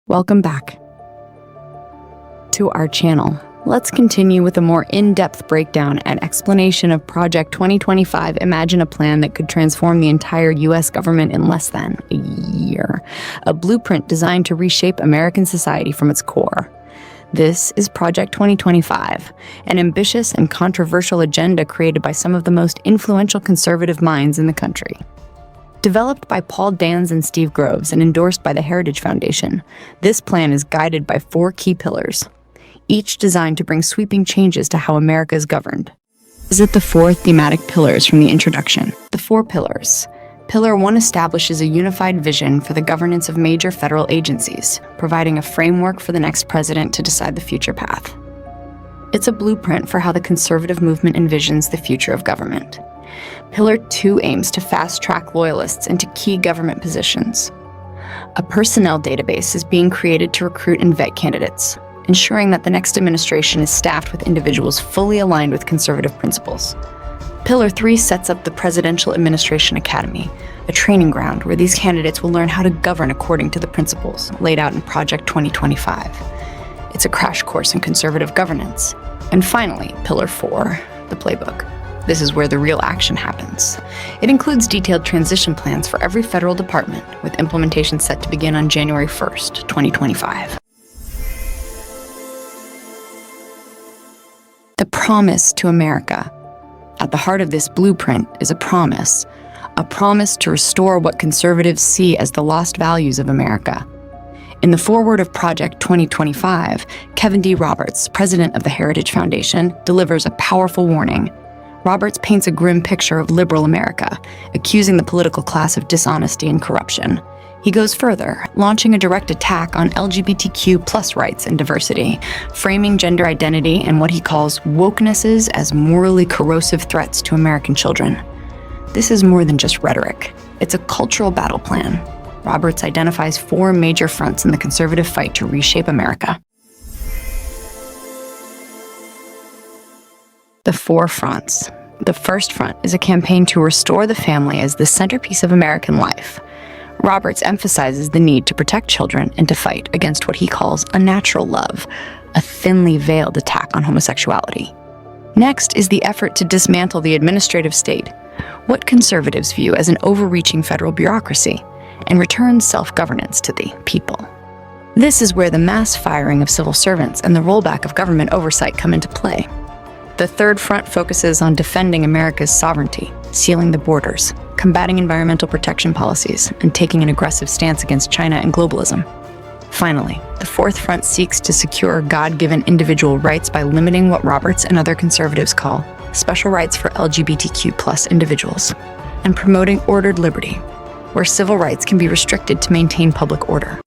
Welcome back to our channel. Let's continue with a more in-depth breakdown and explanation of Project 2025. Imagine a plan that could transform the entire U.S. government in less than a year. A blueprint designed to reshape American society from its core. This is Project 2025, an ambitious and controversial agenda created by some of the most influential conservative minds in the country. Developed by Paul Dans and Steve Groves and endorsed by the Heritage Foundation, this plan is guided by 4 key pillars, each designed to bring sweeping changes to how America is governed. Visit the 4 thematic pillars from the introduction. The 4 pillars. Pillar 1 establishes a unified vision for the governance of major federal agencies, providing a framework for the next president to decide the future path. It's a blueprint for how the conservative movement envisions the future of government. Pillar 2 aims to fast-track loyalists into key government positions. A personnel database is being created to recruit and vet candidates, ensuring that the next administration is staffed with individuals fully aligned with conservative principles. Pillar 3 sets up the Presidential Administration Academy, a training ground where these candidates will learn how to govern according to the principles laid out in Project 2025. It's a crash course in conservative governance. And finally, Pillar 4, the playbook. This is where the real action happens. It includes detailed transition plans for every federal department, with implementation set to begin on January 1st, 2025. The promise to America. At the heart of this blueprint is a promise to restore what conservatives see as the lost values of America. In the foreword of Project 2025, Kevin D. Roberts, president of the Heritage Foundation, delivers a powerful warning. Roberts paints a grim picture of liberal America, accusing the political class of dishonesty and corruption. He goes further, launching a direct attack on LGBTQ+ rights and diversity, framing gender identity and what he calls wokenesses as morally corrosive threats to American children. This is more than just rhetoric. It's a cultural battle plan. Roberts identifies 4 major fronts in the conservative fight to reshape America. The 4 fronts. The first front is a campaign to restore the family as the centerpiece of American life. Roberts emphasizes the need to protect children and to fight against what he calls unnatural love, a thinly veiled attack on homosexuality. Next is the effort to dismantle the administrative state, what conservatives view as an overreaching federal bureaucracy, and return self-governance to the people. This is where the mass firing of civil servants and the rollback of government oversight come into play. The third front focuses on defending America's sovereignty, sealing the borders, combating environmental protection policies, and taking an aggressive stance against China and globalism. Finally, the fourth front seeks to secure God-given individual rights by limiting what Roberts and other conservatives call special rights for LGBTQ+ individuals, and promoting ordered liberty, where civil rights can be restricted to maintain public order.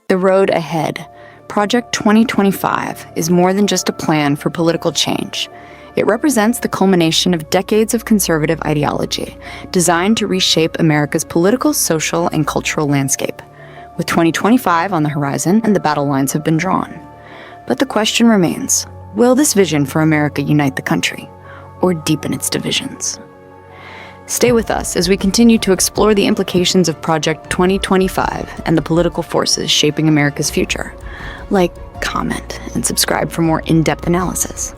The road ahead. Project 2025 is more than just a plan for political change. It represents the culmination of decades of conservative ideology, designed to reshape America's political, social, and cultural landscape. With 2025 on the horizon, and the battle lines have been drawn. But the question remains, will this vision for America unite the country, or deepen its divisions? Stay with us as we continue to explore the implications of Project 2025 and the political forces shaping America's future. Like, comment, and subscribe for more in-depth analysis.